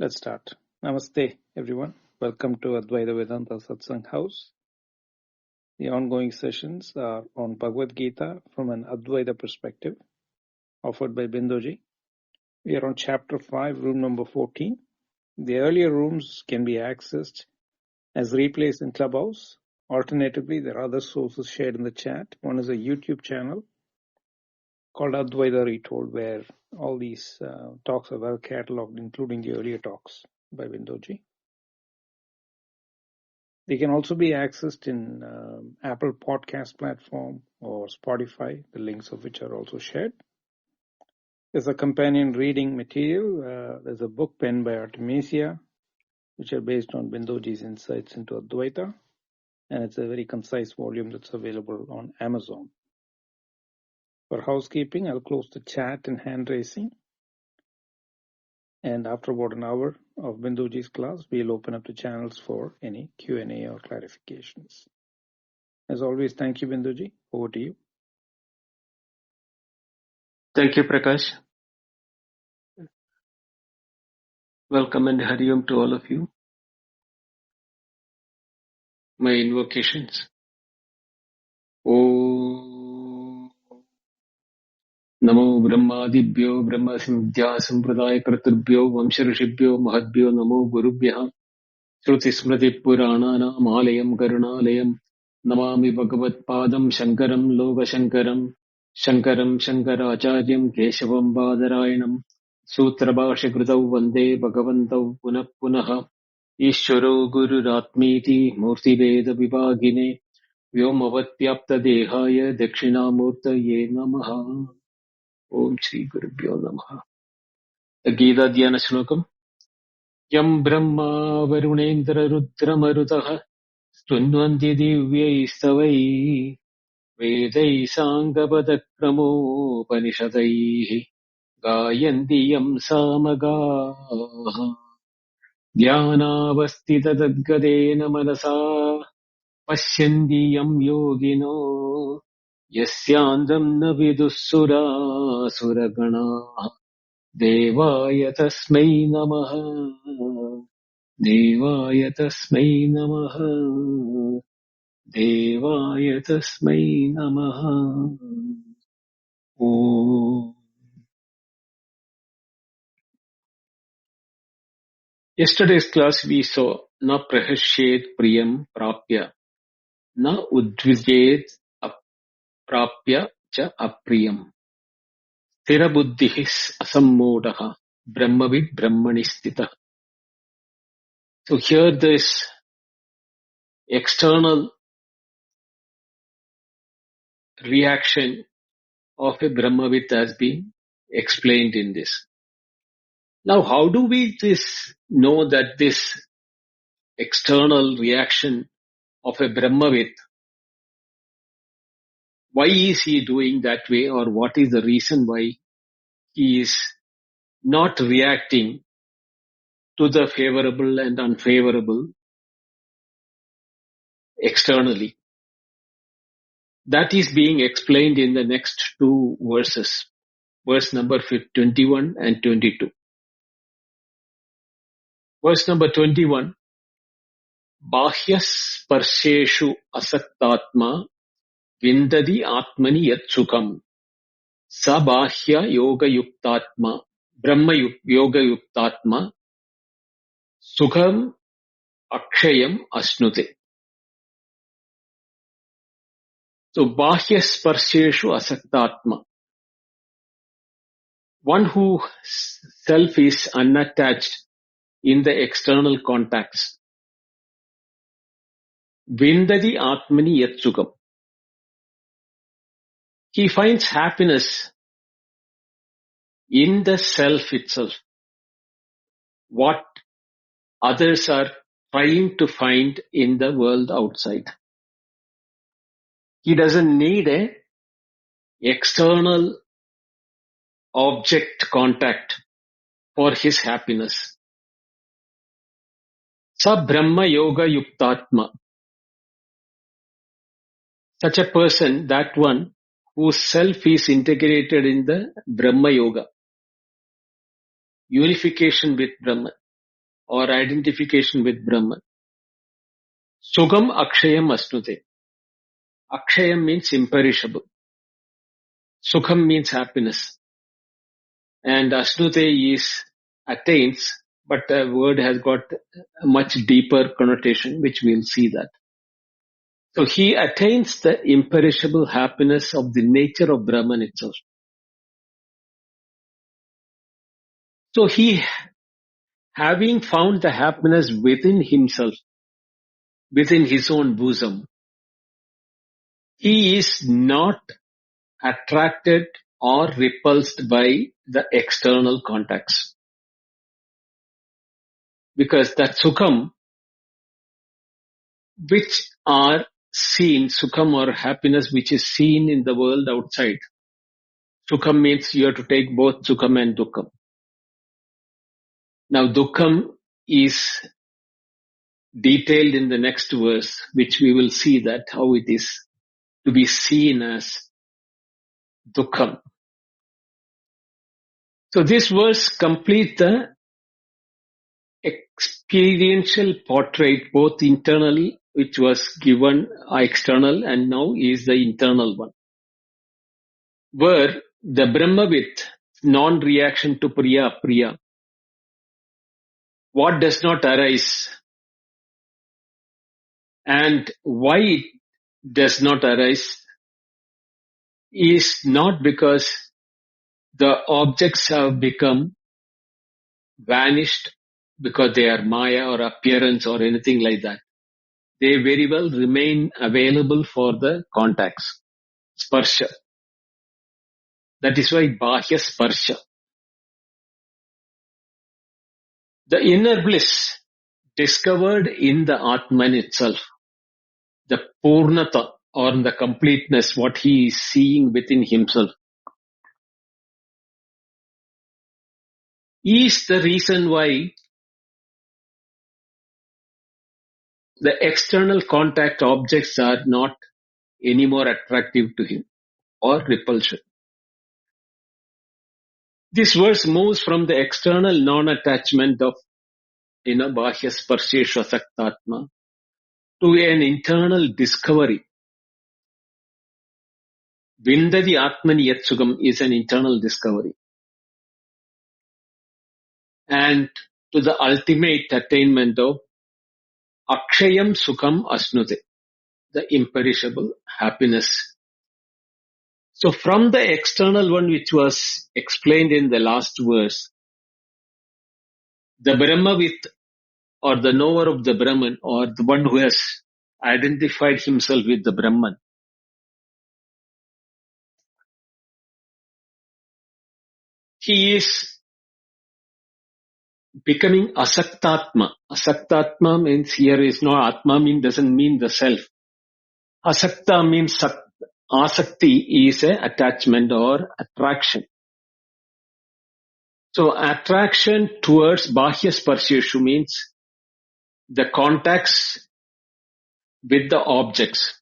Let's start. Namaste, everyone. Welcome to Advaita Vedanta Satsang House. The ongoing sessions are on Bhagavad Gita from an Advaita perspective, offered by Bindoji. We are on chapter 5, room number 14. The earlier rooms can be accessed as replays in Clubhouse. Alternatively, there are other sources shared in the chat. One is a YouTube channel called Advaita Retold, where all these talks are well catalogued, including the earlier talks by Bindoji. They can also be accessed in Apple Podcast platform or Spotify, the links of which are also shared. There's a companion reading material. There's a book penned by Artemisia, which are based on Bindoji's insights into Advaita, and it's a very concise volume that's available on Amazon. For housekeeping, I'll close the chat and hand raising. And after about an hour of Bindoji's class, we'll open up the channels for any Q&A or clarifications. As always, thank you, Bindoji. Over to you. Thank you, Prakash. Welcome and Hari Om to all of you. My invocations. Om Namo Brahmadibhyo Brahma Samdhya Sampradaya Kartrbhyo Vamsharishibhyo Mahadbhyo Namo Gurubhyaha Shruti Smriti Purana Malayam Karunalayam Namami Bhagavad Padam Shankaram Loga Shankaram Shankaram Shankaracharyam Keshavam Badarayanam Sutra Bhasha Kritau Vande Bhagavantau Punah Punaha Ishvaro Gururatmeti Murtibheda Vibhagine Vyomavatyapta Dakshinamurtaye Namaha. Om Shri Gurubhyo Namaha. The Gita Dhyana Shlokam. Yam Brahma Varunendra Rudra Marutaha Stunvanti Divyai Stavai Vedai Sangapada Panishadai Gayanti Yam Samagaha Dhyanavastita Tadgadena Manasa Pashyanti Yam Yogino Yasyandam Navidussura Suragana Devaya Tasmai Namaha Devaya Tasmai Namaha Devaya Tasmai Namaha. Om. Yesterday's class we saw Na Prahashyet Priyam Prapya Na Udvijed Aprapya Cha Apriyam Thirabuddhis Asammodaha Brahmavid Brahmanistita. So here this external reaction of a Brahmavid has been explained in this. Now how do we know that this external reaction of a Brahmavid, why is he doing that way, or what is the reason why he is not reacting to the favorable and unfavorable externally? That is being explained in the next two verses, verse number 21 and 22. Verse number 21, Bahyas Parsheshu Asaktatma Vindadi Atmani Yat Sukham Sabahya Yoga Yuktatma Brahma Yoga Yuktatma Sukham Akshayam Asnute. So Bahyas Parsheshu Asaktatma, one who self is unattached in the external contacts. Vindadi Atmani Yat Sukham. He finds happiness in the self itself. What others are trying to find in the world outside. He doesn't need a external object contact for his happiness. Sa Brahma Yoga Yuktatma. Such a person, that one whose self is integrated in the Brahma Yoga, unification with Brahman. or identification with Brahman. Sukham akshayam asnute. Akshayam means imperishable. Sukham means happiness. And asnute is attains, but the word has got a much deeper connotation, which we'll see that. So he attains the imperishable happiness of the nature of Brahman itself. So he, having found the happiness within himself, within his own bosom, he is not attracted or repulsed by the external contacts. Because that sukham, which are seen, sukham or happiness which is seen in the world outside. Sukham means you have to take both sukham and dukkham. Now dukkham is detailed in the next verse, which we will see that how it is to be seen as dukkham. So this verse completes the experiential portrait, both internal, which was given external, and now is the internal one, where the Brahmavid, non-reaction to Priya, what does not arise and why it does not arise is not because the objects have become vanished because they are Maya or appearance or anything like that. They very well remain available for the contacts. Sparsha. That is why Bahya Sparsha. The inner bliss discovered in the Atman itself, the Purnata or the completeness, what he is seeing within himself, is the reason why the external contact objects are not any more attractive to him or repulsion. This verse moves from the external non-attachment of Bahya Sparshesha Saktatma to an internal discovery. Vindadi Atmani Yat Sugam is an internal discovery. And to the ultimate attainment of Akshayam Sukham Asnute, the imperishable happiness. So from the external one which was explained in the last verse, the Brahmavid or the knower of the Brahman or the one who has identified himself with the Brahman, he is becoming asaktatma. Asaktatma means here is no atma doesn't mean the self. Asakta means asakti is a attachment or attraction. So attraction towards bahya sparsheshu means the contacts with the objects.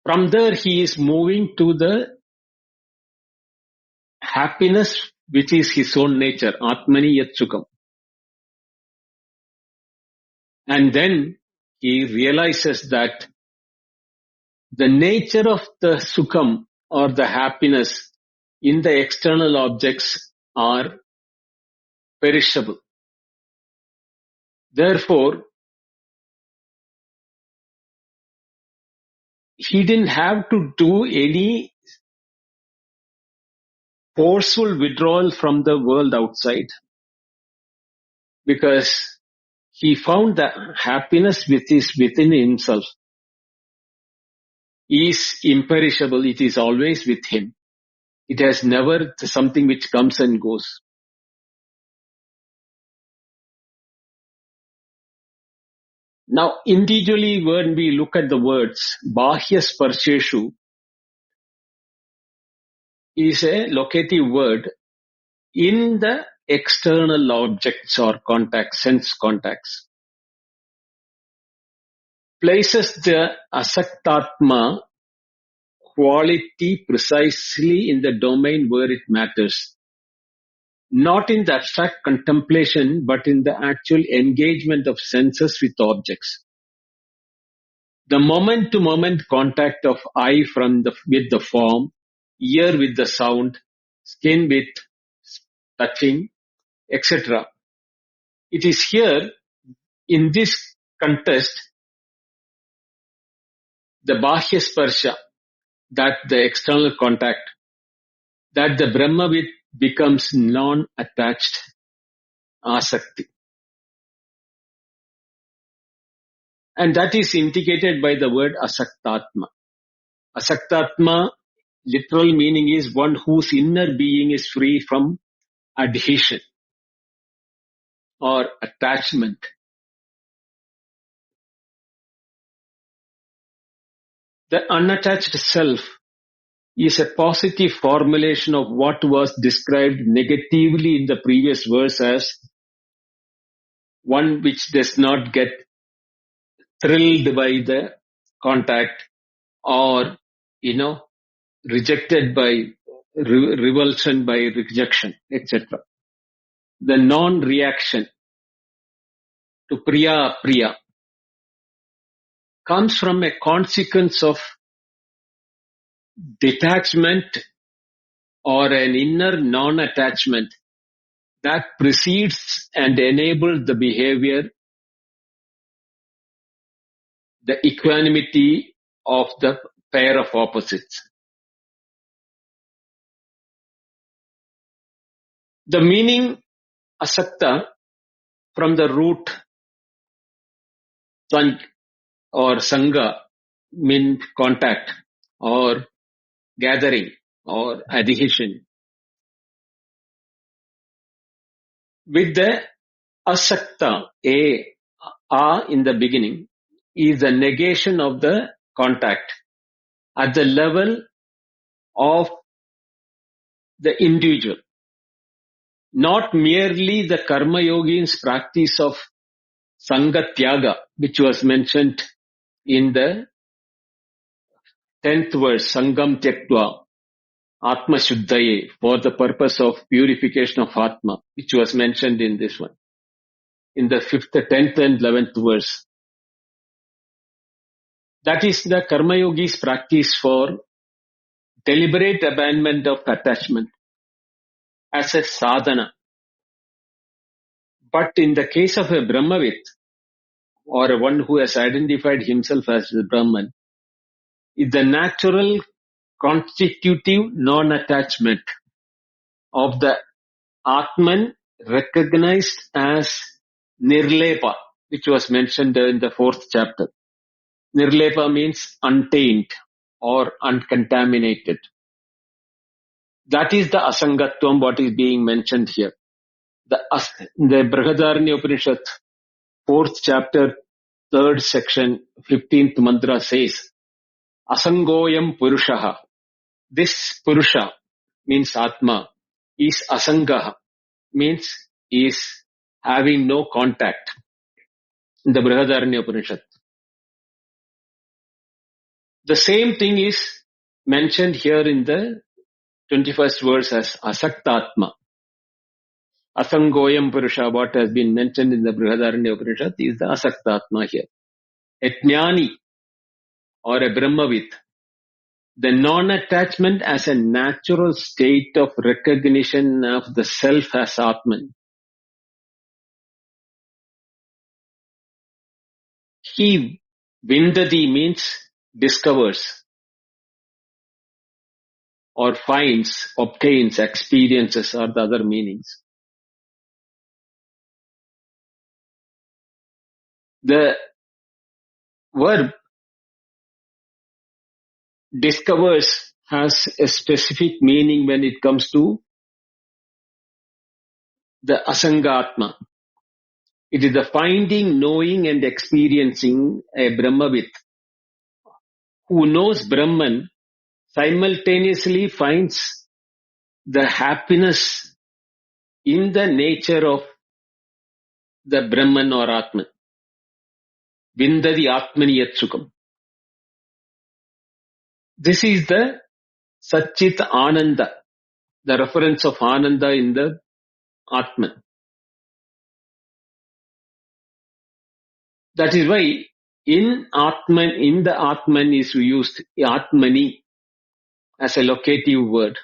From there he is moving to the happiness which is his own nature, Atmani Yat Sukham. And then he realizes that the nature of the Sukham or the happiness in the external objects are perishable. Therefore, he didn't have to do any forceful withdrawal from the world outside, because he found that happiness which is within himself is imperishable. It is always with him. It has never something which comes and goes. Now, individually, when we look at the words, Bahya Sparsheshu is a locative word in the external objects or contacts, sense contacts. Places the asaktatma quality precisely in the domain where it matters. not in the abstract contemplation, but in the actual engagement of senses with objects. The moment-to-moment contact of eye with the form, ear with the sound, skin with touching, etc. It is here, in this context, the Bahya Sparsha, that the external contact, that the Brahmavid becomes non-attached asakti. And that is indicated by the word asaktatma. Asaktatma, literal meaning is one whose inner being is free from adhesion or attachment. The unattached self is a positive formulation of what was described negatively in the previous verse as one which does not get thrilled by the contact or, rejected by revulsion by rejection, etc. The non-reaction to priya apriya comes from a consequence of detachment or an inner non-attachment that precedes and enables the behavior, the equanimity of the pair of opposites. The meaning asakta from the root sang or sangha means contact or gathering or adhesion. With the asakta, a in the beginning, is the negation of the contact at the level of the individual. Not merely the karma yogin's practice of sangha tyaga, which was mentioned in the 10th verse, sangam tyaktva atma shuddhaye, for the purpose of purification of atma, which was mentioned in this one, in the 5th, 10th and 11th verse. That is the karma yogi's practice for deliberate abandonment of attachment as a sadhana. But in the case of a Brahmavid, or one who has identified himself as the Brahman, is the natural constitutive non-attachment of the Atman recognized as Nirlepa, which was mentioned in the 4th chapter. Nirlepa means untainted or uncontaminated. That is the asangatvam what is being mentioned here. The Brihadaranya Upanishad, 4th chapter, 3rd section, 15th mantra says, Asangoyam Purushaha. This Purusha means Atma, is Asangaha, means is having no contact. In the Brihadaranya Upanishad. The same thing is mentioned here in the 21st verse as Asaktatma. Asangoyam Purusha, what has been mentioned in the Brihadaranya Upanishad, is the Asaktatma here. A Jnani or a Brahmavid, the non-attachment as a natural state of recognition of the self as Atman. He, Vindati means discovers or finds, obtains, experiences are the other meanings. The verb discovers has a specific meaning when it comes to the Asangatma. It is the finding, knowing and experiencing a Brahmavid who knows Brahman simultaneously finds the happiness in the nature of the Brahman or Atman. Vindadi Atmani Yat Sukham. This is the Satchit Ananda, the reference of Ananda in the Atman. That is why in the Atman is used Atmani as a locative word.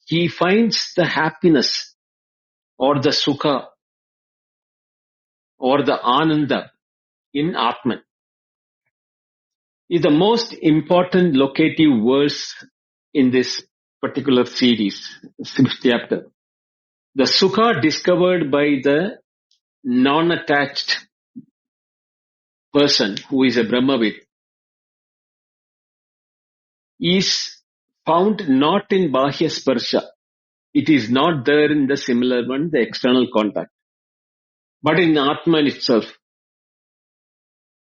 He finds the happiness or the sukha or the ananda in Atman. Is the most important locative verse in this particular series, 6th chapter. The sukha discovered by the non-attached person who is a Brahmavid is found not in Bahya Sparsha. It is not there in the similar one, the external contact, but in Atman itself.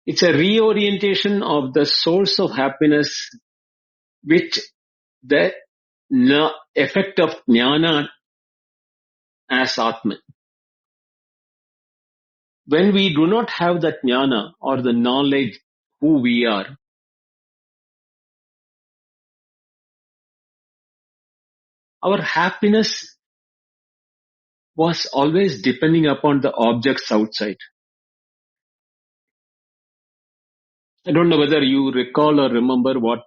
It's a reorientation of the source of happiness which the effect of jnana as Atman. When we do not have that jnana or the knowledge who we are, our happiness was always depending upon the objects outside. I don't know whether you recall or remember what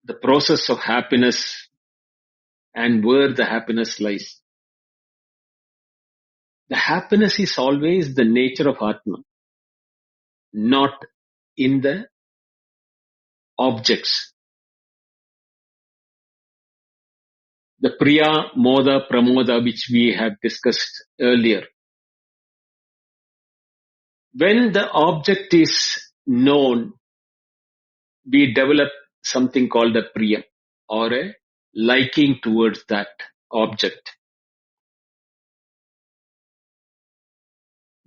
the process of happiness and where the happiness lies. The happiness is always the nature of Atma, not in the objects. The Priya, Moda, Pramoda, which we have discussed earlier. When the object is known, we develop something called a Priya or a liking towards that object.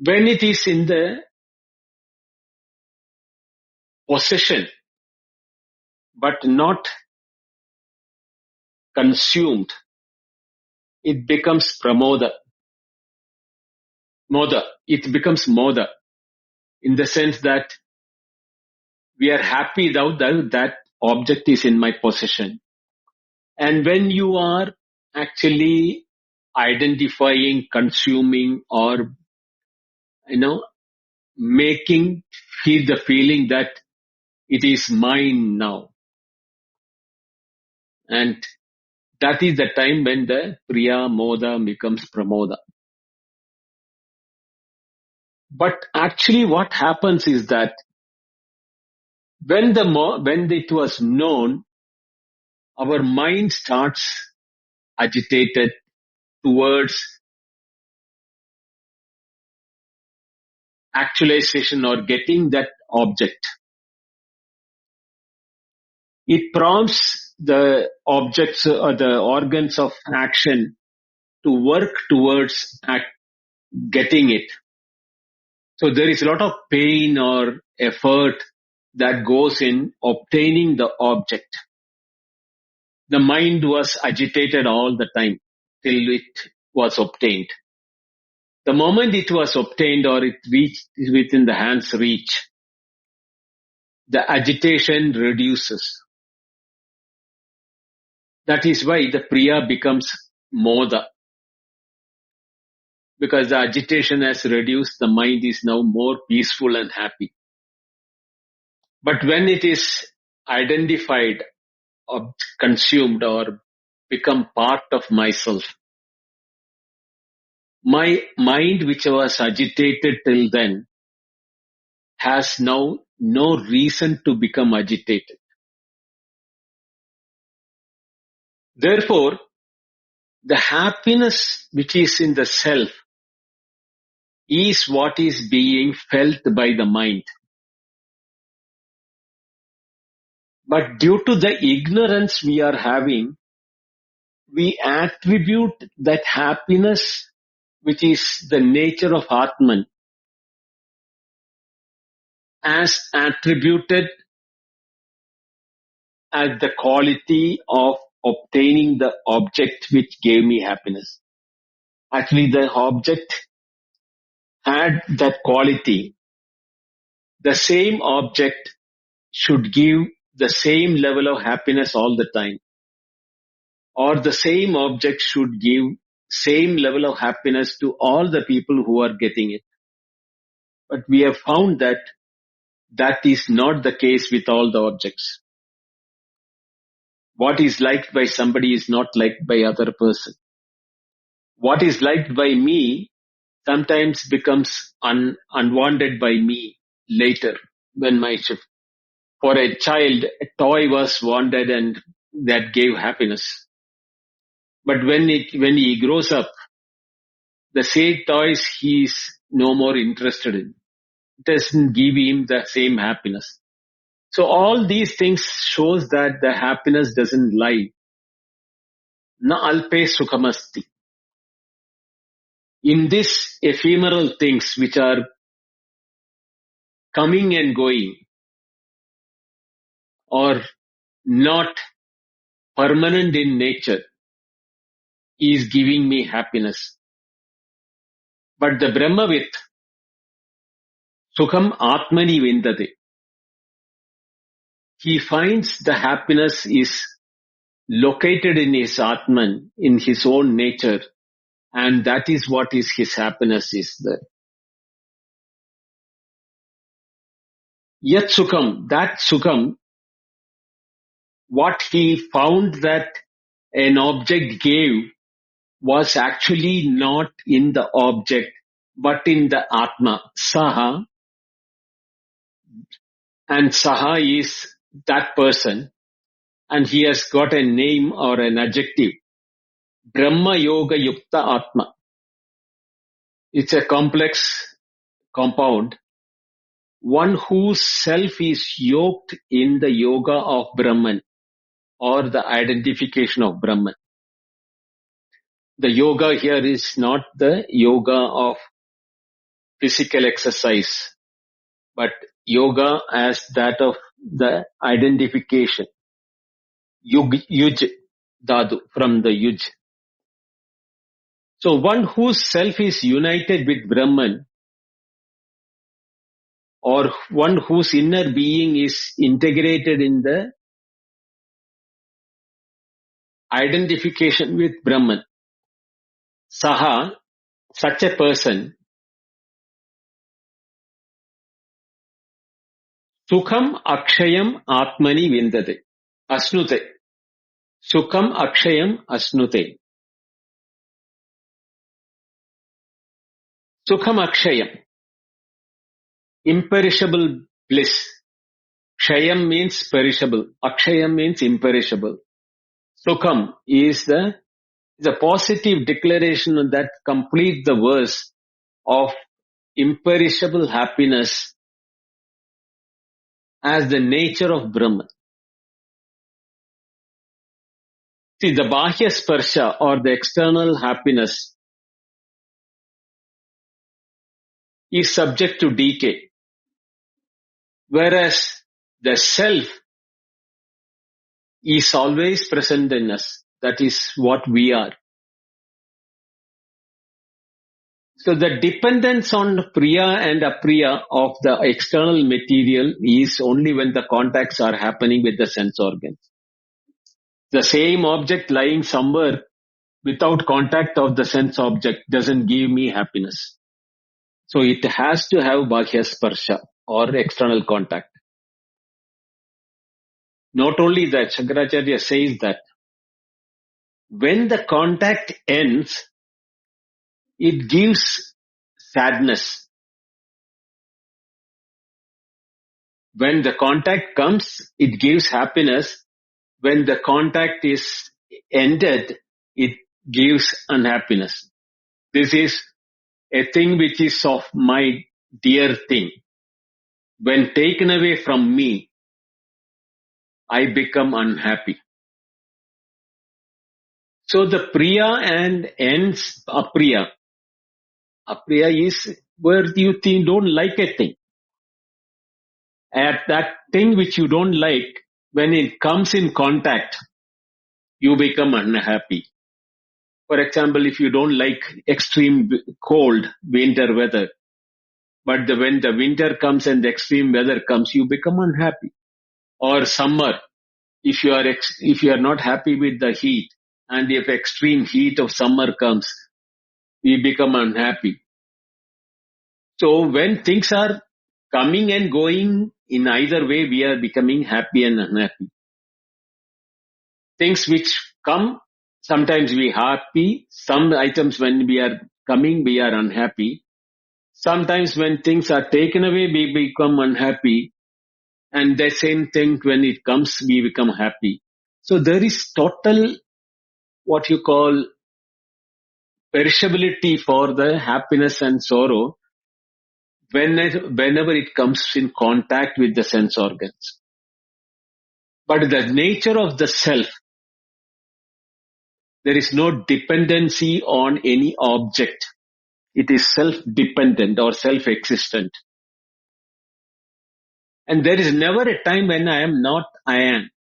When it is in the possession but not consumed, it becomes pramoda. Moda. It becomes moda in the sense that we are happy that object is in my possession. And when you are actually identifying, consuming, or making feel the feeling that it is mine now, and that is the time when the Priya Moda becomes Pramoda. But actually what happens is that when it was known, our mind starts agitated towards actualization or getting that object. It prompts the objects or the organs of action to work towards getting it. So there is a lot of pain or effort that goes in obtaining the object. The mind was agitated all the time till it was obtained. The moment it was obtained or it reached within the hand's reach, the agitation reduces. That is why the Priya becomes Moda. Because the agitation has reduced, the mind is now more peaceful and happy. But when it is identified or consumed or become part of myself, my mind which was agitated till then has now no reason to become agitated. Therefore, the happiness which is in the self is what is being felt by the mind. But due to the ignorance we are having, we attribute that happiness which is the nature of Atman as attributed as the quality of obtaining the object which gave me happiness. Actually, the object had that quality. The same object should give the same level of happiness all the time. Or the same object should give same level of happiness to all the people who are getting it. But we have found that that is not the case with all the objects. What is liked by somebody is not liked by other person. What is liked by me sometimes becomes unwanted by me later when my shift. For a child, a toy was wanted and that gave happiness. But when he grows up, the same toys he is no more interested in. It doesn't give him the same happiness. So all these things shows that the happiness doesn't lie. Na alpe sukhamasti. In this ephemeral things which are coming and going or not permanent in nature is giving me happiness. But the Brahmavit, Sukham Atmani Vindate, he finds the happiness is located in his Atman, in his own nature, and that is what is his happiness is there. Yat Sukham, that Sukham, what he found that an object gave was actually not in the object, but in the Atma, Saha, and Saha is that person, and he has got a name or an adjective, Brahma Yoga Yukta Atma. It's a complex compound, one whose self is yoked in the yoga of Brahman or the identification of Brahman. The yoga here is not the yoga of physical exercise, but yoga as that of the identification. Yuj Dadu, from the Yuj. So one whose self is united with Brahman, or one whose inner being is integrated in the identification with Brahman, Saha, such a person, Sukham Akshayam Atmani Vindate, Asnute. Sukham Akshayam Asnute. Sukham Akshayam, imperishable bliss. Kshayam means perishable. Akshayam means imperishable. Sukham is the positive declaration that completes the verse of imperishable happiness as the nature of Brahman. See, the Bahya Sparsha or the external happiness is subject to decay, whereas the self is always present in us. That is what we are. So the dependence on Priya and Apriya of the external material is only when the contacts are happening with the sense organs. The same object lying somewhere without contact of the sense object doesn't give me happiness. So it has to have Bahya Sparsha or external contact. Not only that, Shankaracharya says that when the contact ends, it gives sadness. When the contact comes, it gives happiness. When the contact is ended, it gives unhappiness. This is a thing which is of my dear thing. When taken away from me, I become unhappy. So the Priya and ends Apriya. Apriya is where you don't like a thing. At that thing which you don't like, when it comes in contact, you become unhappy. For example, if you don't like extreme cold winter weather, but when the winter comes and the extreme weather comes, you become unhappy. Or summer, if you are not happy with the heat, and if extreme heat of summer comes, we become unhappy. So when things are coming and going in either way, we are becoming happy and unhappy. Things which come, sometimes we are happy. Some items when we are coming, we are unhappy. Sometimes when things are taken away, we become unhappy. And the same thing when it comes, we become happy. So there is total, what you call, perishability for the happiness and sorrow whenever it comes in contact with the sense organs. But the nature of the self, there is no dependency on any object. It is self-dependent or self-existent. And there is never a time when I am not, I am.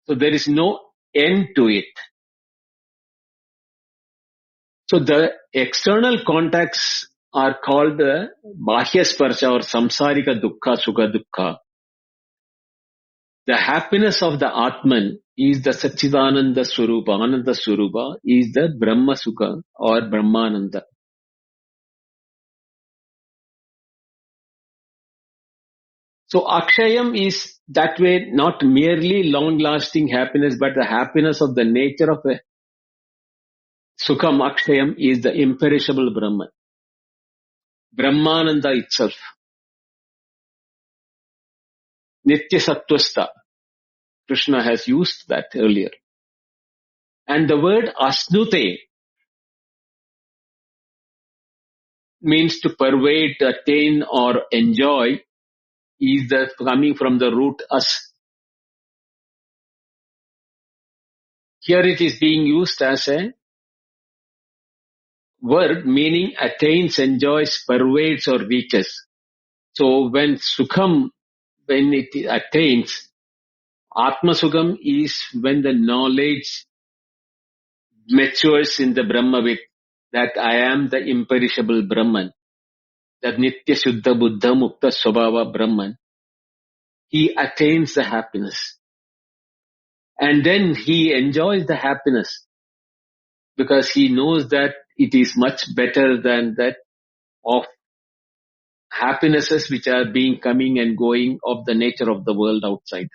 So there is no end to it. So the external contacts are called Bahya Sparsha or Samsarika Dukkha, Sukha Dukkha. The happiness of the Atman is the Satchidananda Swarupa, Ananda Swarupa, is the Brahma Sukha or Brahmananda. So Akshayam is that way not merely long-lasting happiness, but the happiness of the nature of a Sukham Akshayam is the imperishable Brahman. Brahmananda itself. Nitya Sattvastha. Krishna has used that earlier. And the word Asnute means to pervade, attain or enjoy is coming from the root as. Here it is being used as a word meaning attains, enjoys, pervades or reaches. So when Sukham, when it attains, Atma Sukham is when the knowledge matures in the Brahmavid that I am the imperishable Brahman, that Nitya Shuddha Buddha Mukta Swabhava Brahman. He attains the happiness. And then he enjoys the happiness because he knows that it is much better than that of happinesses which are being coming and going of the nature of the world outside.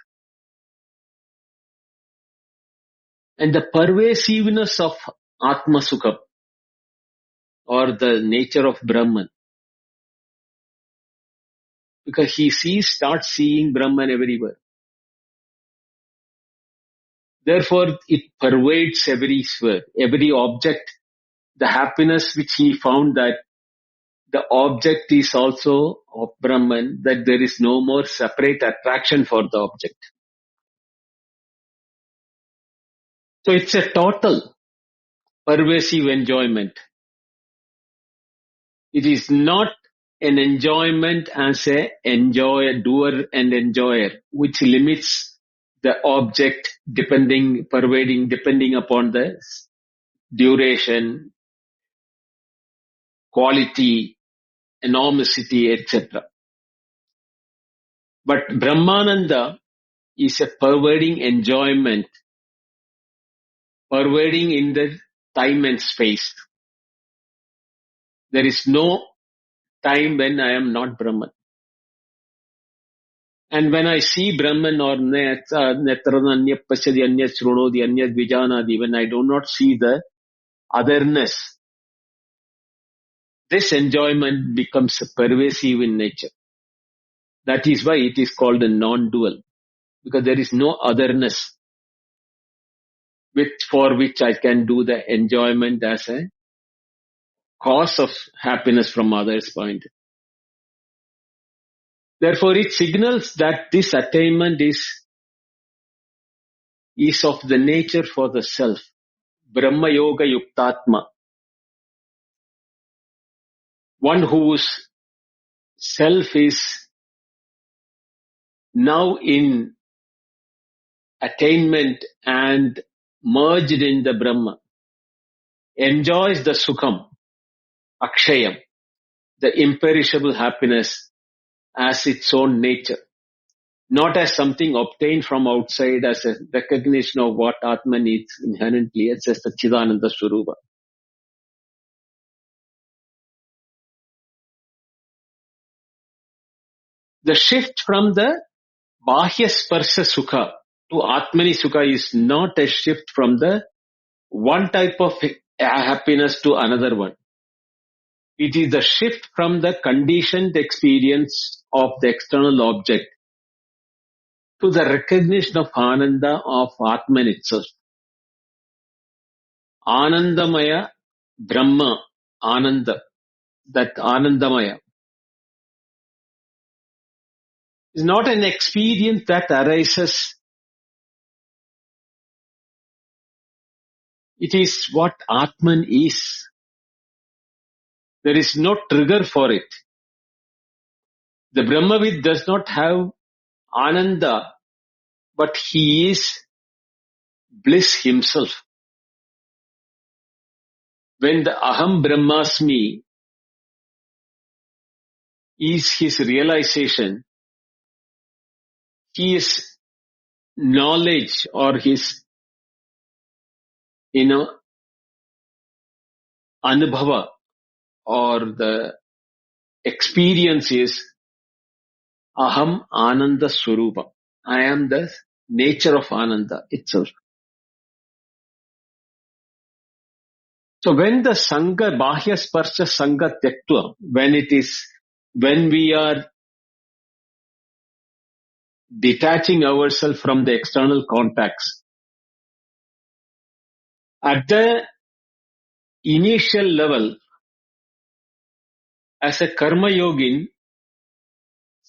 And the pervasiveness of Atma Sukha or the nature of Brahman, because he starts seeing Brahman everywhere. Therefore, it pervades every sphere, every object. The happiness which he found that the object is also of Brahman, that there is no more separate attraction for the object. So it's a total pervasive enjoyment. It is not an enjoyment as a doer and enjoyer, which limits the object depending upon the duration, quality, enormosity, etc. But Brahmananda is a pervading enjoyment, pervading in the time and space. There is no time when I am not Brahman. And when I see Brahman or Netrananya Pasyadi Anyat Shrunodi Anyat Vijanadi, when I do not see the otherness, this enjoyment becomes pervasive in nature. That is why it is called a non-dual, because there is no otherness for which I can do the enjoyment as a cause of happiness from others' point. Therefore, it signals that this attainment is of the nature for the self. Brahma Yoga Yuktatma. One whose self is now in attainment and merged in the Brahma, enjoys the Sukham, Akshayam, the imperishable happiness as its own nature. not as something obtained from outside, as a recognition of what Atman is inherently, it's just a Chidananda Swarupa. The shift from the Bahya Sparsha Sukha to Atmani Sukha is not a shift from the one type of happiness to another one. It is the shift from the conditioned experience of the external object to the recognition of Ananda of Atman itself. Anandamaya Brahma, Ananda, that Anandamaya is not an experience that arises. It is what Atman is. There is no trigger for it. The Brahmavid does not have Ananda, but he is bliss himself. When the Aham Brahmasmi is his realization, his knowledge or his, anubhava or the experience is Aham Ananda Swarupa. I am the nature of Ananda itself. So when the Sangha, Bahya Sparsha Sangha Tyaktva, when we are detaching ourselves from the external contacts, at the initial level, as a Karma Yogin,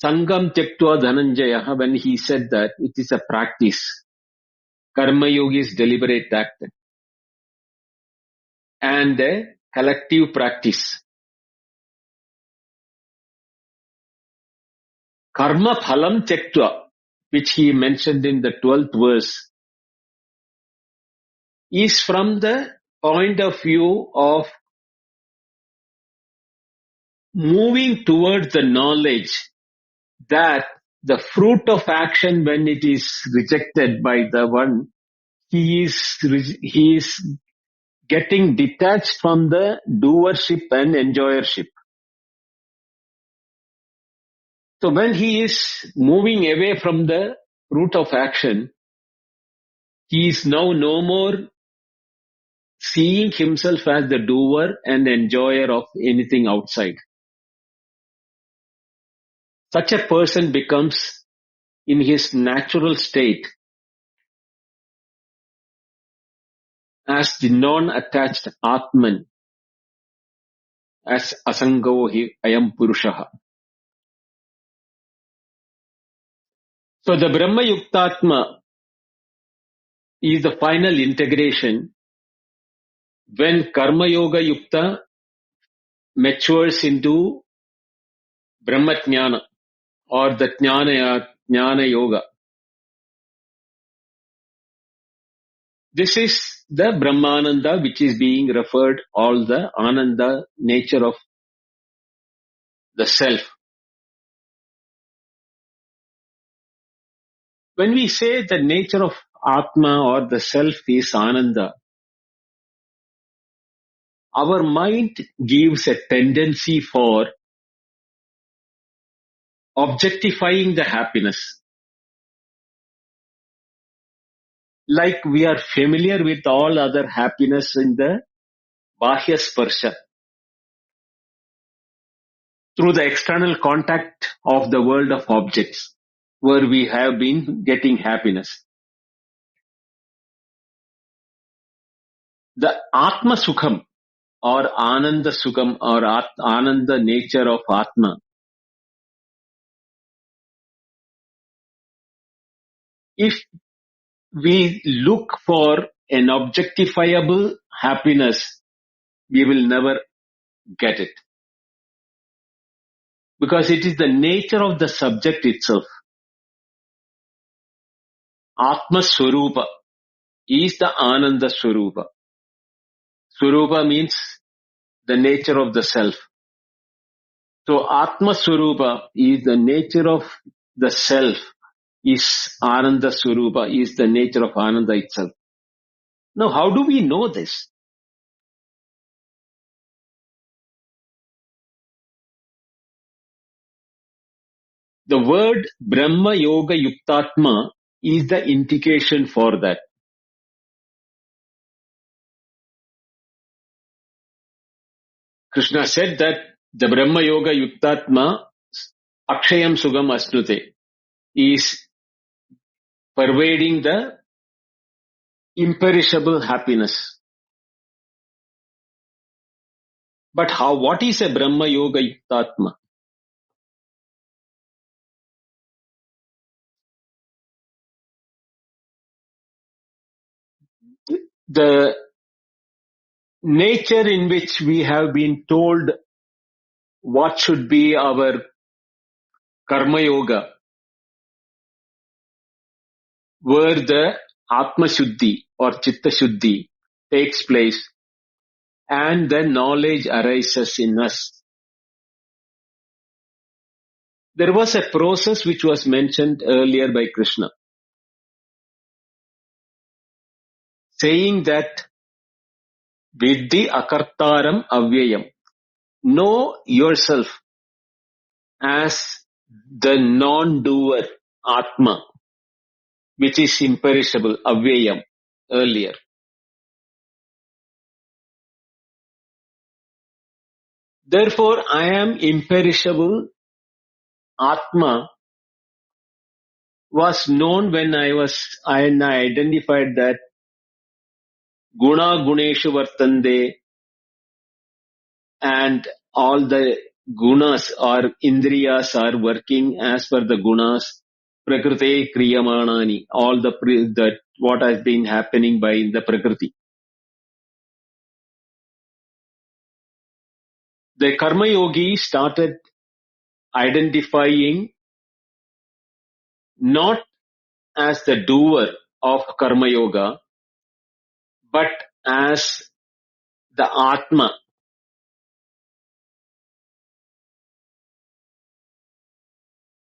Sangam Tyaktva Dhananjaya, when he said that it is a practice, Karma Yogi is deliberate act, and a collective practice. Karma Phalam Tyaktva, which he mentioned in the 12th verse, is from the point of view of moving towards the knowledge that the fruit of action, when it is rejected by the one, he is getting detached from the doership and enjoyership. So when he is moving away from the fruit of action, he is now no more seeing himself as the doer and enjoyer of anything outside. Such a person becomes, in his natural state, as the non-attached Atman, as Asango hi ayam Purushaha. So the Brahma Yuktatma is the final integration when Karma Yoga Yukta matures into Brahma Jnana or the Jnana Yoga. This is the Brahmananda which is being referred, all the Ananda nature of the self. When we say the nature of Atma or the self is Ananda, our mind gives a tendency for objectifying the happiness. Like we are familiar with all other happiness in the Bahya Sparsha. Through the external contact of the world of objects, where we have been getting happiness. The Atma Sukham or Ananda Sukham or Ananda nature of Atma, if we look for an objectifiable happiness, we will never get it. Because it is the nature of the subject itself. Atma Swarupa is the Ananda Swarupa. Swarupa means the nature of the self. So Atma Swarupa is the nature of the self is Ananda Swarupa, is the nature of Ananda itself. Now, how do we know this? The word Brahma Yoga Yuktatma is the indication for that. Krishna said that the Brahma Yoga Yuktatma Akshayam Sugam Asnute is pervading the imperishable happiness. But what is a Brahma Yoga Yuktatma? The nature in which we have been told what should be our Karma Yoga, where the Atma Shuddhi or Chitta Shuddhi takes place and the knowledge arises in us. There was a process which was mentioned earlier by Krishna, saying that Vidhi Akartaram Avyayam. Know yourself as the non-doer Atma, which is imperishable, Avyayam, earlier. Therefore, I am imperishable Atma was known when I identified that Guna Guneshu Vartande and all the gunas or indriyas are working as per the gunas, prakrite kriyamanani, all the what has been happening by the prakriti. The karma yogi started identifying not as the doer of karma yoga, but as the Atma.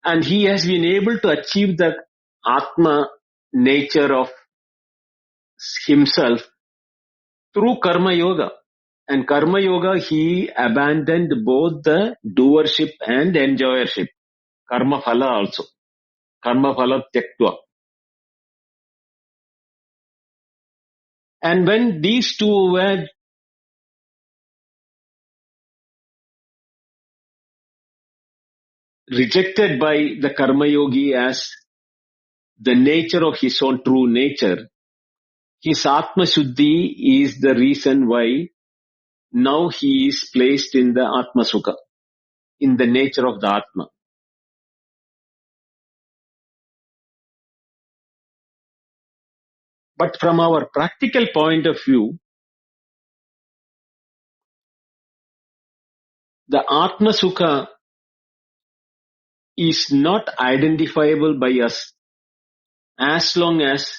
And he has been able to achieve the Atma nature of himself through Karma Yoga. And Karma Yoga, he abandoned both the doership and enjoyership. Karma Phala also. Karma Phala Tyaktva. And when these two were rejected by the Karma Yogi as the nature of his own true nature, his Atma Shuddhi is the reason why now he is placed in the Atma Sukha, in the nature of the Atma. But from our practical point of view, the Atma Sukha is not identifiable by us as long as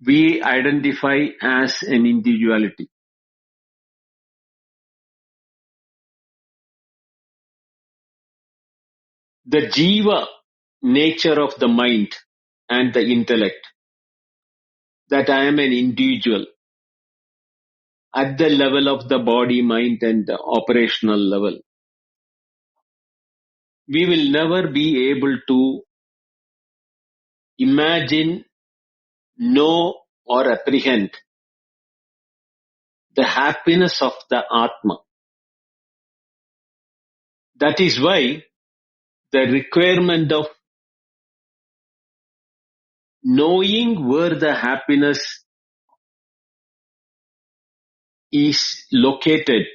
we identify as an individuality. The jiva nature of the mind and the intellect, that I am an individual at the level of the body, mind and the operational level, we will never be able to imagine, know or apprehend the happiness of the Atma. That is why the requirement of knowing where the happiness is located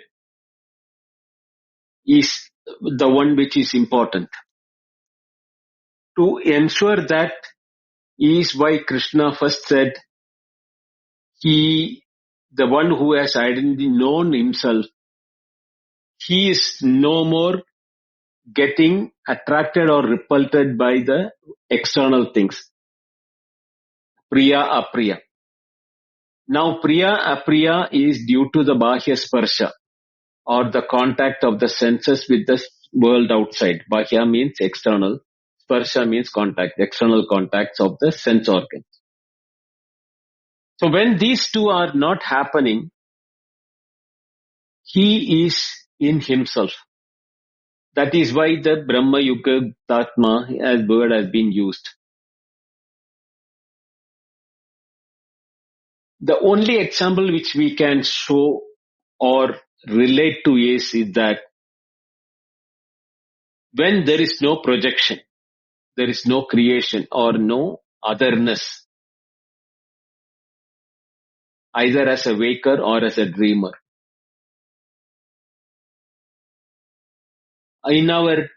is the one which is important. To ensure that is why Krishna first said, the one who has known himself, he is no more getting attracted or repulsed by the external things. Priya, apriya. Now, priya, apriya is due to the bahya sparsha, or the contact of the senses with the world outside. Bahya means external, sparsha means contact, external contacts of the sense organs. So when these two are not happening, he is in himself. That is why the Brahma Yuga Tatma as word has been used. The only example which we can show or relate to is that when there is no projection, there is no creation or no otherness, either as a waker or as a dreamer. In our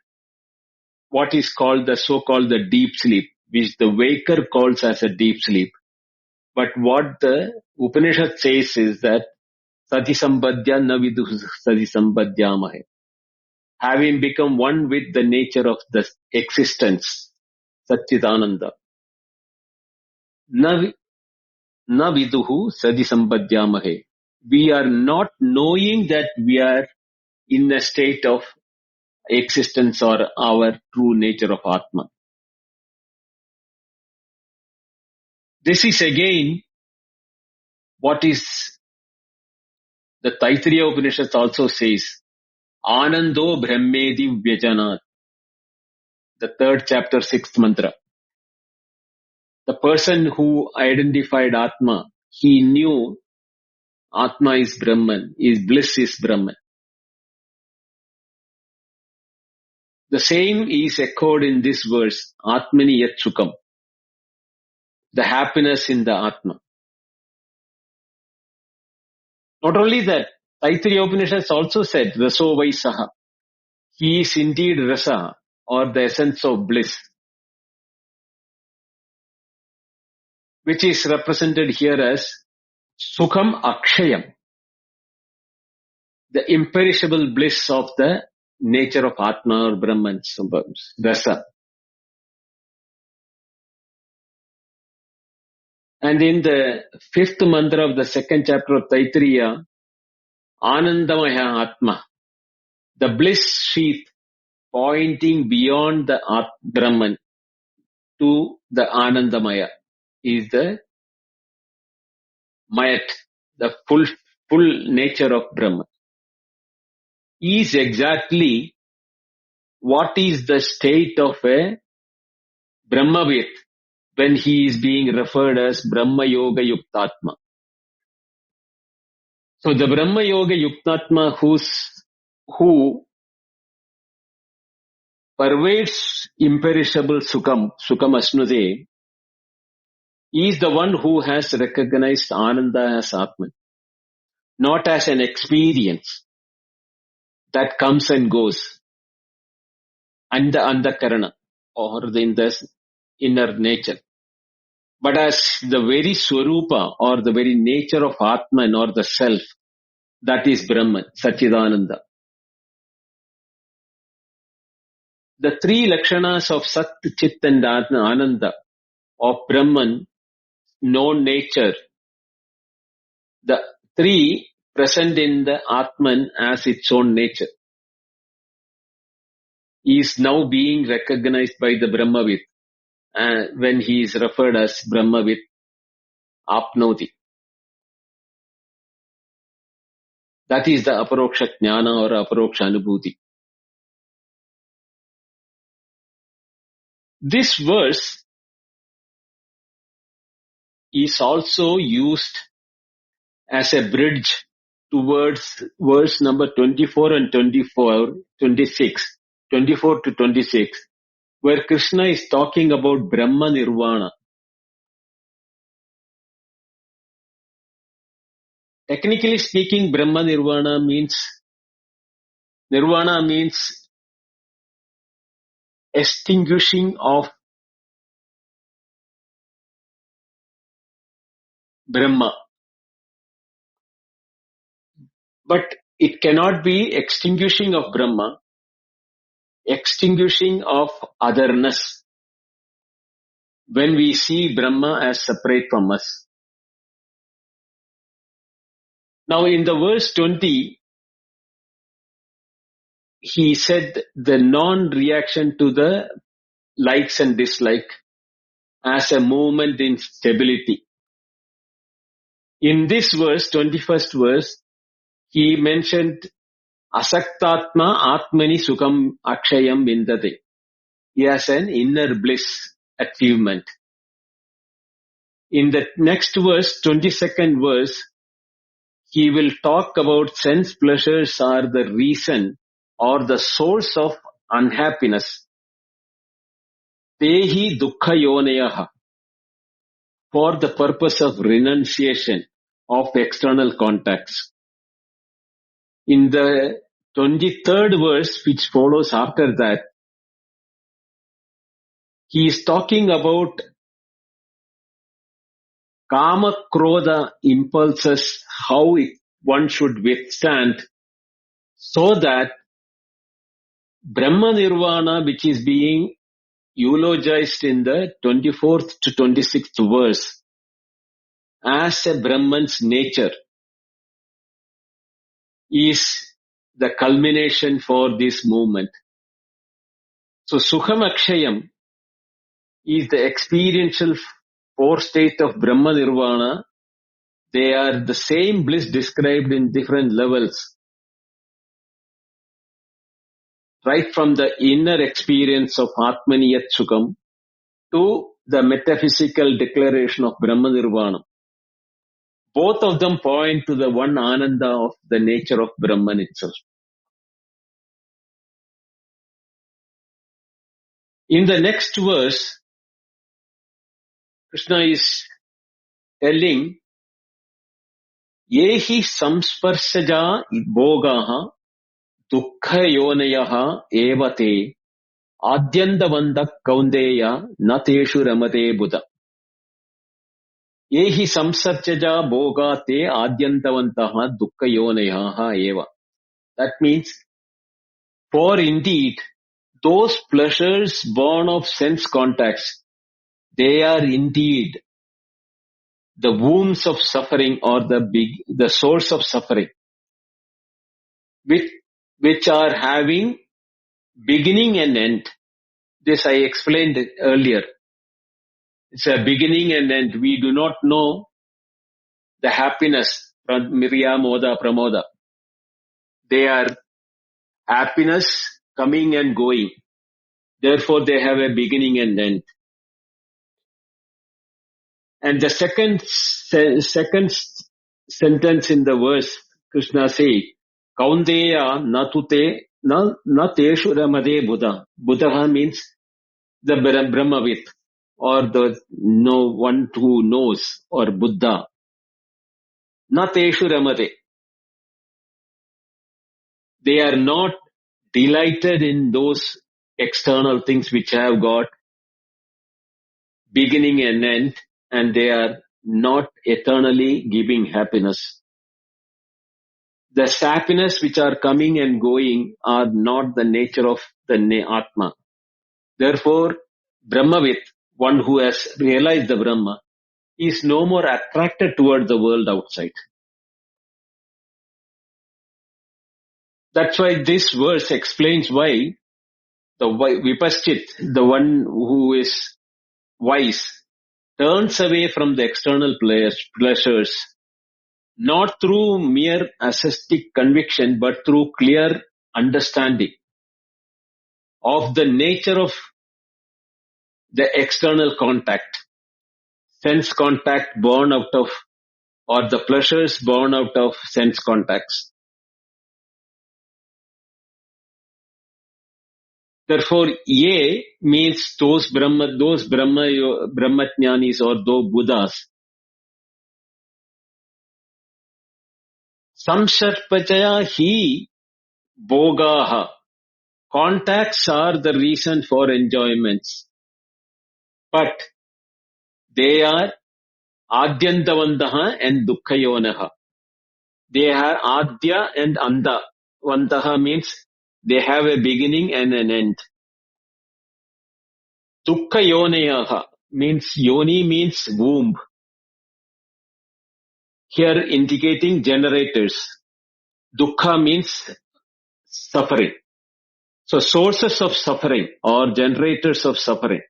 what is called the so-called the deep sleep, which the waker calls as a deep sleep. But what the Upanishad says is that Sati Sambadhya na viduh Sati Sambadhyamahe. Having become one with the nature of the existence, Satchidananda. Na viduhu Sati Sambadhyamahe. We are not knowing that we are in a state of existence or our true nature of Atma. This is again what is the Taittiriya Upanishad also says, Anando Brahmedi Vyajanat, the 3rd chapter, 6th mantra. The person who identified Atma, he knew Atma is Brahman, his bliss is Brahman. The same is echoed in this verse, Atmani Yat Sukam, the happiness in the Atma. Not only that, Taittiriya Upanishad also said, Raso Vai Saha, he is indeed Rasa, or the essence of bliss, which is represented here as Sukham Akshayam, the imperishable bliss of the nature of Atma or Brahman, Rasa. And in the 5th mantra of the 2nd chapter of Taittiriya, Anandamaya Atma, the bliss sheath pointing beyond the Brahman to the Anandamaya is the Mayat, the full nature of Brahman. Is exactly what is the state of a Brahmavid when he is being referred as Brahma Yoga Yuktatma. So the Brahma Yoga Yuktatma who pervades imperishable Sukham Asnude, is the one who has recognized Ananda as Atman, not as an experience that comes and goes, and the Andakarana, or in the inner nature, but as the very Swarupa or the very nature of Atman or the self, that is Brahman, Satchidananda. The 3 lakshanas of Sat, Chit and Ananda of Brahman, known nature, the 3 present in the Atman as its own nature, is now being recognized by the Brahmavid when he is referred as Brahmavid Apnoti. That is the Aparoksha Jnana or Aparoksha Anubhuti. This verse is also used as a bridge towards verse number 24 and 26, 24 to 26, where Krishna is talking about Brahma Nirvana. Technically speaking, Brahma Nirvana means extinguishing of Brahma. But it cannot be extinguishing of Brahma, extinguishing of otherness, when we see Brahma as separate from us. Now in the verse 20, he said the non-reaction to the likes and dislike as a movement in stability. In this verse, 21st verse, he mentioned Asaktatma Atmani Sukham Akshayam Vindate. He has an inner bliss achievement. In the next verse, 22nd verse, he will talk about sense pleasures are the reason or the source of unhappiness. Tehi dukkha yonayaha, for the purpose of renunciation of external contacts. In the 23rd verse, which follows after that, he is talking about kama krodha impulses, how one should withstand so that Brahma Nirvana, which is being eulogized in the 24th to 26th verse, as a Brahman's nature, is the culmination for this movement. So Sukham Akshayam is the experiential fourth state of Brahma Nirvana. They are the same bliss described in different levels. Right from the inner experience of Atmaniyat Sukham to the metaphysical declaration of Brahma Nirvana. Both of them point to the one Ananda of the nature of Brahman itself. In the next verse, Krishna is telling, Yehi samsparsaja bhogaha dukkha yonayaha evate adyandavandak kaundeya nateshu ramate buddha. Yehi samsarchaja bhogate adyantavantaha dukkha yonayaha eva. That means, for indeed, those pleasures born of sense contacts, they are indeed the wombs of suffering or the source of suffering, which are having beginning and end. This I explained earlier. It's a beginning and end. We do not know the happiness, Mirya, Moda, Pramoda. They are happiness coming and going. Therefore, they have a beginning and end. And the second sentence in the verse, Krishna says, Kaundeya natute na teshu ramade Buddha. Buddha means the Brahmavit, or the one who knows, or Buddha. Na teshu ramade. They are not delighted in those external things which have got beginning and end, and they are not eternally giving happiness. The happiness which are coming and going are not the nature of the Atma. Therefore, Brahmavit, one who has realized the Brahma, is no more attracted toward the world outside. That's why this verse explains why the Vipaschit, the one who is wise, turns away from the external pleasures, not through mere ascetic conviction, but through clear understanding of the nature of the external contact, sense contact born out of, or the pleasures born out of sense contacts. Therefore, Ye means those Brahmajnanis or those Buddhas. Samsharpachaya hi bhogaha. Contacts are the reason for enjoyments. But they are Adyantavantaha and Dukkhayonaha. They are Adya and Anda. Vantaha means they have a beginning and an end. Dukkhayonayaha means Yoni means womb. Here indicating generators. Dukkha means suffering. So sources of suffering or generators of suffering.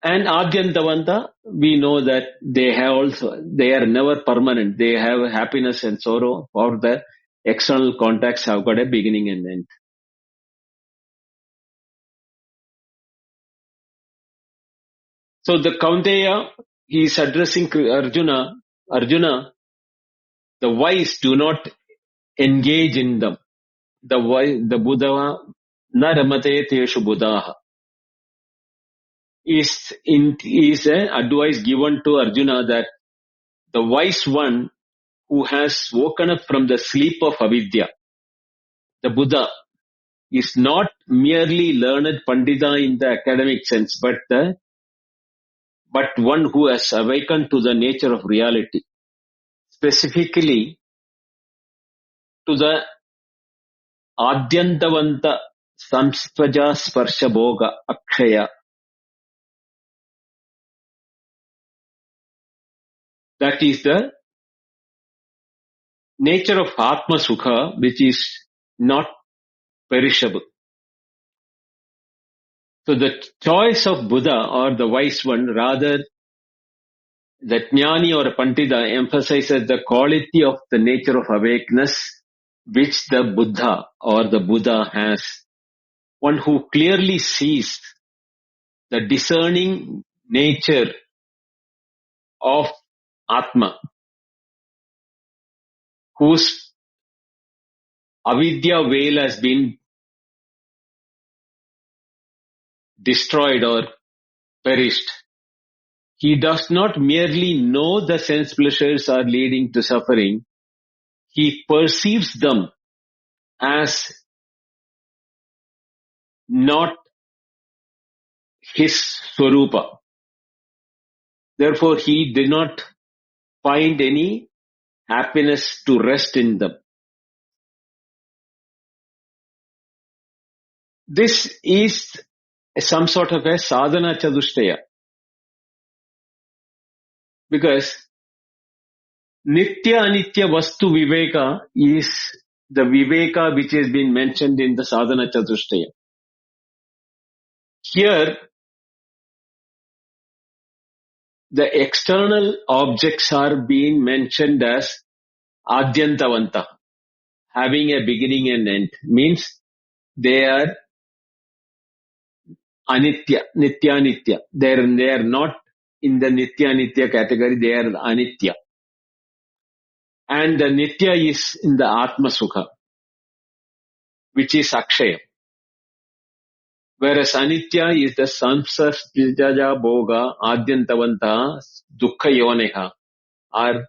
And Adyantavanta, we know that they are never permanent. They have happiness and sorrow, or the external contacts have got a beginning and end. So the Kaunteya, he is addressing Arjuna. Arjuna, the wise do not engage in them. The Buddha, na ramate teshu buddhaha, is an advice given to Arjuna that the wise one who has woken up from the sleep of avidya, the Buddha, is not merely learned Pandita in the academic sense, but one who has awakened to the nature of reality, specifically to the Adyantavanta Samsvaja Sparsha Bhoga Akshaya. That is the nature of Atma Sukha, which is not perishable. So the choice of Buddha or the wise one, rather the Jnani or Pandita, emphasizes the quality of the nature of awakeness which the Buddha or the Buddha has. One who clearly sees the discerning nature of Atma, whose avidya veil has been destroyed or perished. He does not merely know the sense pleasures are leading to suffering. He perceives them as not his swarupa. Therefore, he did not find any happiness to rest in them. This is some sort of a sadhana chadushtaya. Because Nitya Anitya Vastu Viveka is the Viveka which has been mentioned in the sadhana chadushtaya. Here, the external objects are being mentioned as Adyantavanta, having a beginning and end. Means they are Anitya, Nitya Nitya. They are not in the Nitya Nitya category, they are Anitya. And the Nitya is in the Atma Sukha, which is Akshaya. Whereas Anitya is the Samsas Jaja Bhoga Adyantavanta Dukkha Yoneha, are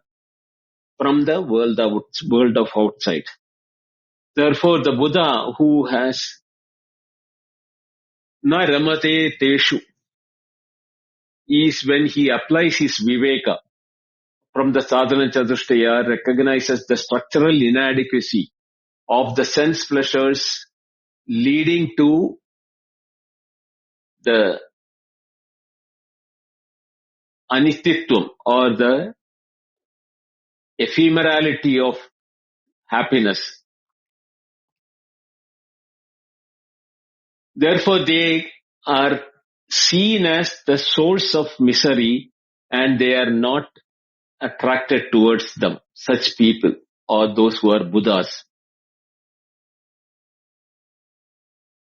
from the world of outside. Therefore, the Buddha who has na ramate teshu is when he applies his viveka from the sadhana chadushtaya, recognizes the structural inadequacy of the sense pleasures leading to the anititvam or the ephemerality of happiness. Therefore, they are seen as the source of misery and they are not attracted towards them, such people or those who are Buddhas.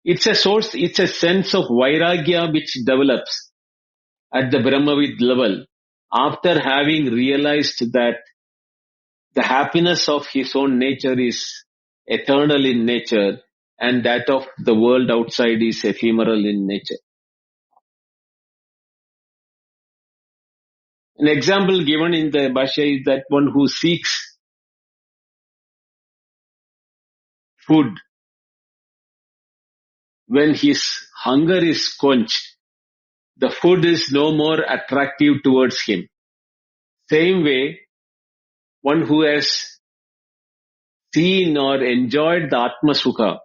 It's a sense of vairagya which develops at the Brahmavid level after having realized that the happiness of his own nature is eternal in nature and that of the world outside is ephemeral in nature. An example given in the Bhashya is that one who seeks food, when his hunger is quenched, the food is no more attractive towards him. Same way, one who has seen or enjoyed the Atma Sukha,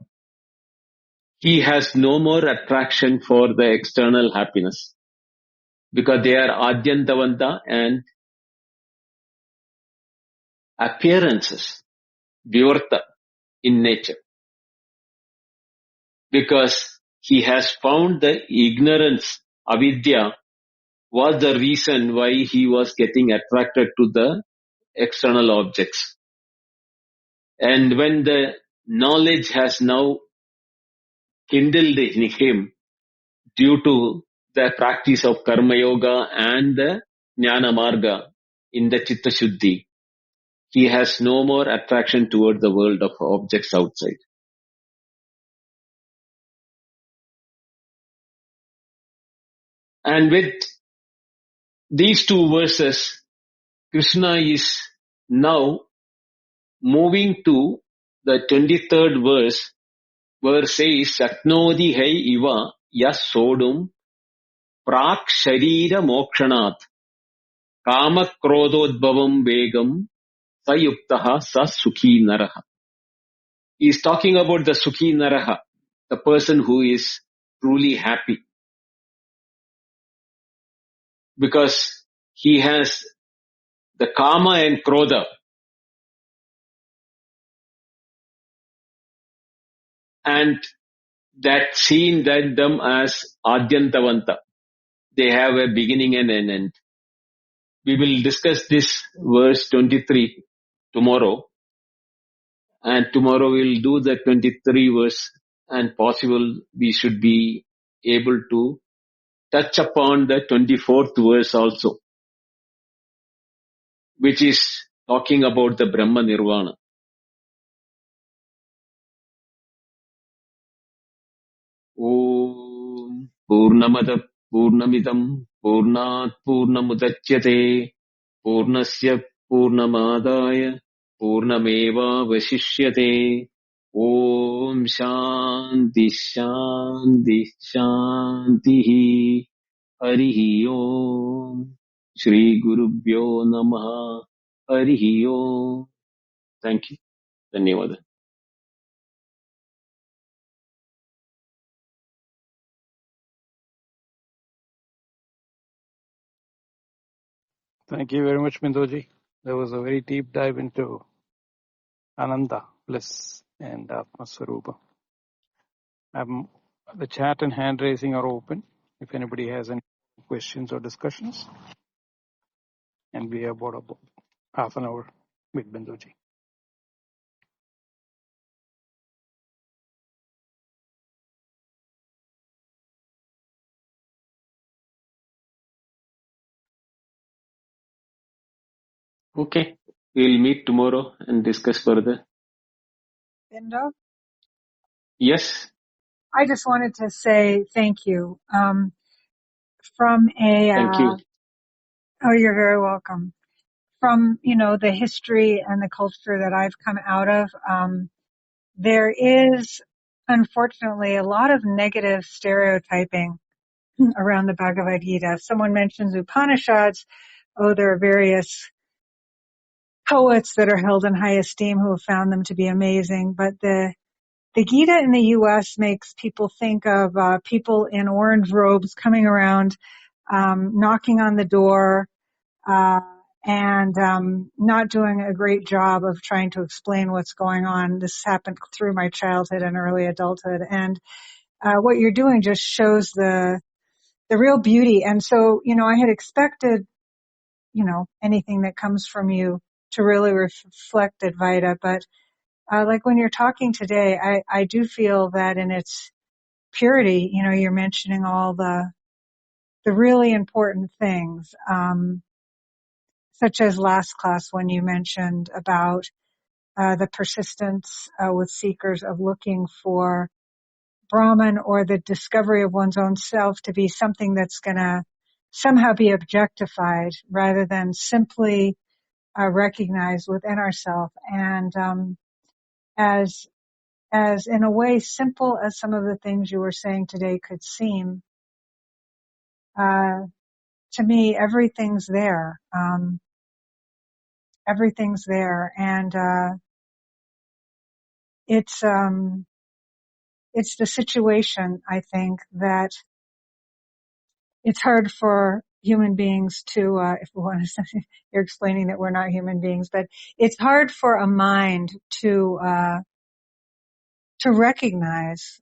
he has no more attraction for the external happiness because they are Adyantavanta and appearances, Vivarta in nature. because he has found the ignorance, avidya, was the reason why he was getting attracted to the external objects. And when the knowledge has now kindled in him due to the practice of karma yoga and the jnana marga in the chitta shuddhi, he has no more attraction toward the world of objects outside. And with these two verses, Krishna is now moving to the 23rd verse, where says, Shaknodi hai iva yas sodum prak sharira mokshanat kama krododbhavam vegam sayuktaha sa sukhi naraha. He is talking about the sukhi naraha, the person who is truly happy, because he has the kama and krodha, and that seen that them as adyantavanta. They have a beginning and an end. We will discuss this verse 23 tomorrow, and tomorrow we'll do the 23 verse, and possible we should be able to touch upon the 24th verse also, which is talking about the Brahma Nirvana. Om Purnamada Purnamidam Purnat Purnamudachyate Purnasya Purnamadaya Purnameva Vasishyate. Om Shanti Shanti Shanti Harihi Om Shri Gurubhyo Namaha Harihi Om. Thank you. Dhanyawad. Thank you very much, Binduji. There was a very deep dive into Ananda, bliss, and Atma Swarupa. The chat and hand raising are open if anybody has any questions or discussions. And we have about half an hour with Binduji. Okay. We'll meet tomorrow and discuss further. Bindu? Yes. I just wanted to say thank you. From a, Thank you. oh, you're very welcome. From, the history and the culture that I've come out of, there is unfortunately a lot of negative stereotyping around the Bhagavad Gita. If someone mentions Upanishads, there are various poets that are held in high esteem who have found them to be amazing, but the Gita in the U.S. makes people think of people in orange robes coming around, knocking on the door, and not doing a great job of trying to explain what's going on. This happened through my childhood and early adulthood, and what you're doing just shows the real beauty. And so, I had expected, anything that comes from you to really reflect Advaita, but like when you're talking today, I do feel that in its purity, you're mentioning all the really important things, such as last class when you mentioned about the persistence with seekers of looking for Brahman or the discovery of one's own self to be something that's going to somehow be objectified rather than simply recognized within ourselves. And as in a way simple as some of the things you were saying today could seem, to me, everything's there. Everything's there. And, it's the situation, I think, that it's hard for human beings to, if we want to say, you're explaining that we're not human beings, but it's hard for a mind to to recognize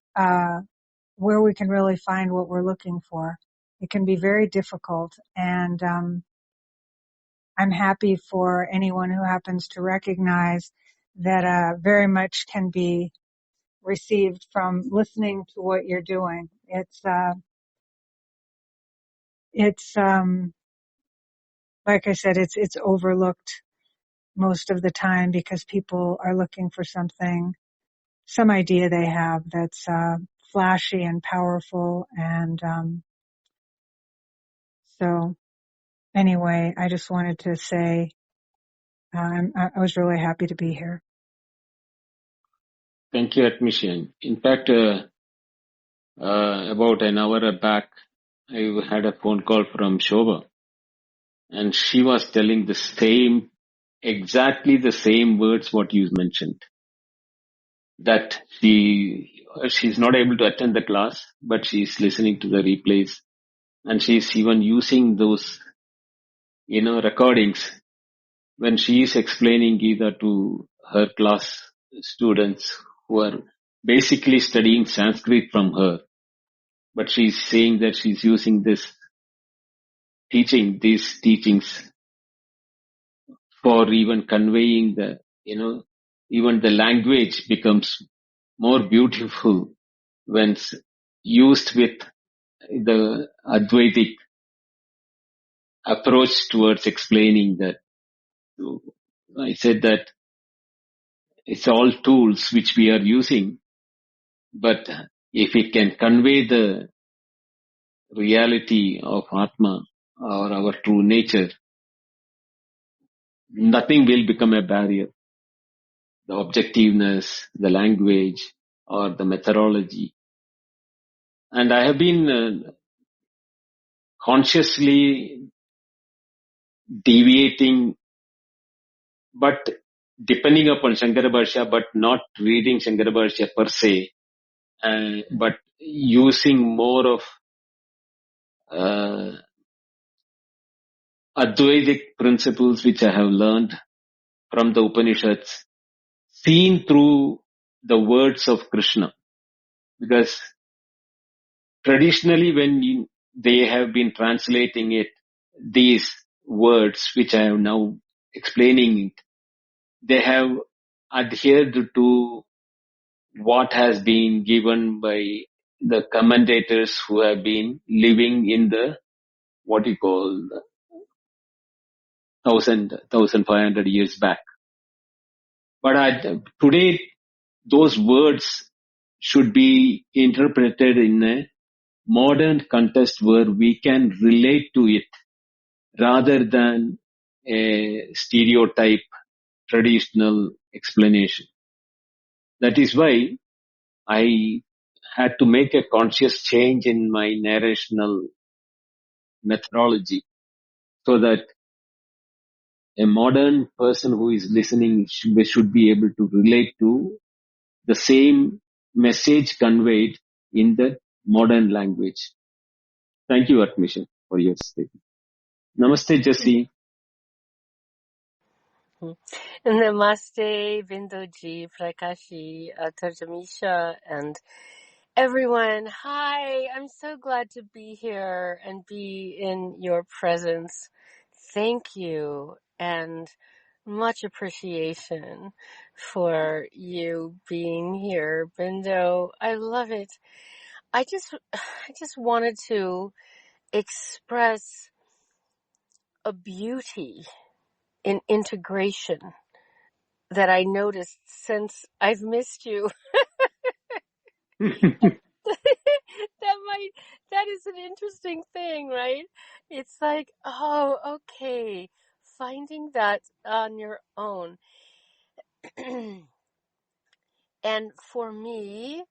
where we can really find what we're looking for. It can be very difficult, and I'm happy for anyone who happens to recognize that very much can be received from listening to what you're doing. It's like I said, it's overlooked most of the time because people are looking for something, some idea they have that's flashy and powerful. And so anyway, I just wanted to say I was really happy to be here. Thank you, Admission. In fact, about an hour back, I had a phone call from Shobha, and she was telling exactly the same words what you mentioned. That she's not able to attend the class, but she's listening to the replays, and she's even using those, recordings when she is explaining Gita to her class students who are basically studying Sanskrit from her. But she's saying that she's using these teachings for even conveying even the language becomes more beautiful when used with the Advaitic approach towards explaining that. So I said that it's all tools which we are using, but if it can convey the reality of Atma or our true nature, nothing will become a barrier. The objectiveness, the language, or the methodology. And I have been consciously deviating, but depending upon Shankara Bhashya, but not reading Shankara Bhashya per se, but using more of Advaitic principles which I have learned from the Upanishads, seen through the words of Krishna. Because traditionally when they have been translating it, these words which I am now explaining, they have adhered to what has been given by the commentators who have been living in the, what you call, 1,500 years back. But today, those words should be interpreted in a modern context where we can relate to it rather than a stereotype traditional explanation. That is why I had to make a conscious change in my narrational methodology so that a modern person who is listening should be able to relate to the same message conveyed in the modern language. Thank you, Atmishan, for your statement. Namaste, Jesse. Namaste, Binduji, Prakashi, Tarjamisha, and everyone. Hi, I'm so glad to be here and be in your presence. Thank you, and much appreciation for you being here, Bindo. I love it. I just wanted to express a beauty in integration that I noticed since I've missed you. That is an interesting thing, right? It's like, oh, okay, finding that on your own. And for me,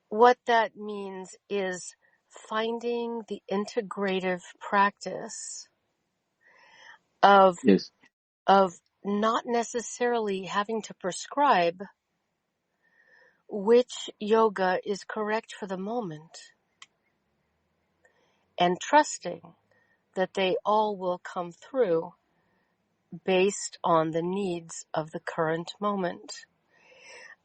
what that means is finding the integrative practice of Yes. of not necessarily having to prescribe which yoga is correct for the moment, and trusting that they all will come through based on the needs of the current moment.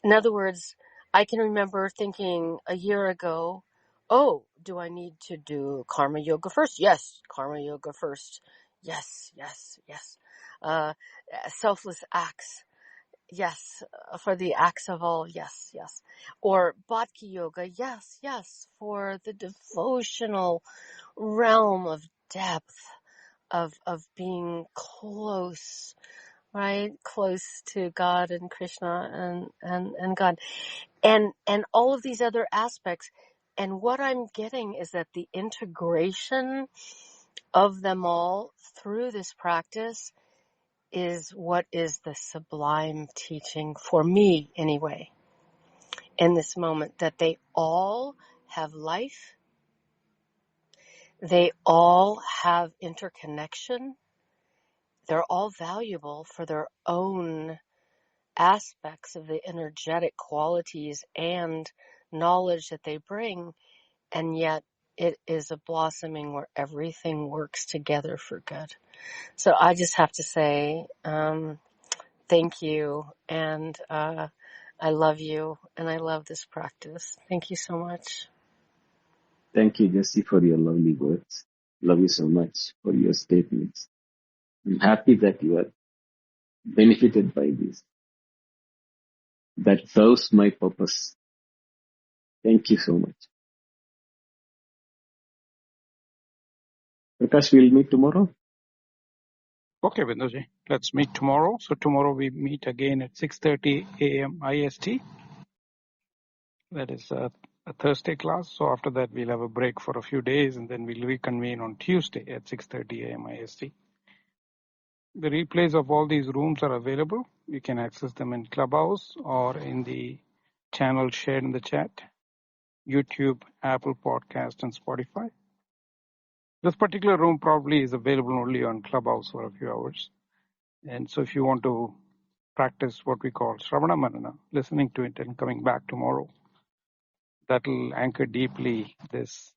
In other words, I can remember thinking a year ago, oh, do I need to do karma yoga first? Yes, karma yoga first. Yes, yes, yes. Uh, Selfless acts. Yes, for the acts of all. Yes, yes. Or bhakti yoga. Yes, yes. For the devotional realm of depth of being close, right? Close to God and Krishna and God. And all of these other aspects. And what I'm getting is that the integration of them all through this practice is what is the sublime teaching for me anyway in this moment, that they all have life, they all have interconnection, they're all valuable for their own aspects of the energetic qualities and knowledge that they bring, and yet it is a blossoming where everything works together for good. So I just have to say, thank you, and I love you, and I love this practice. Thank you so much. Thank you, Jesse, for your lovely words. Love you so much for your statements. I'm happy that you are benefited by this. That serves my purpose. Thank you so much. Prakash, we'll meet tomorrow. Okay, Binduji. Let's meet tomorrow. So tomorrow we meet again at 6:30 a.m. IST. That is a Thursday class. So after that, we'll have a break for a few days, and then we'll reconvene on Tuesday at 6:30 a.m. IST. The replays of all these rooms are available. You can access them in Clubhouse or in the channel shared in the chat, YouTube, Apple Podcast, and Spotify. This particular room probably is available only on Clubhouse for a few hours. And so if you want to practice what we call Shravana Manana, listening to it and coming back tomorrow, that will anchor deeply this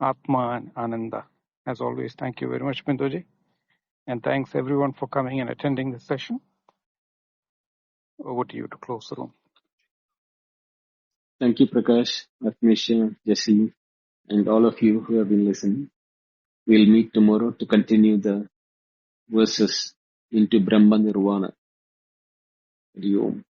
Atma and Ananda. As always, thank you very much, Binduji. And thanks everyone for coming and attending this session. Over to you to close the room. Thank you, Prakash, Atmisha, Jesse, and all of you who have been listening. We'll meet tomorrow to continue the verses into Brahma Nirvana. Hari Om.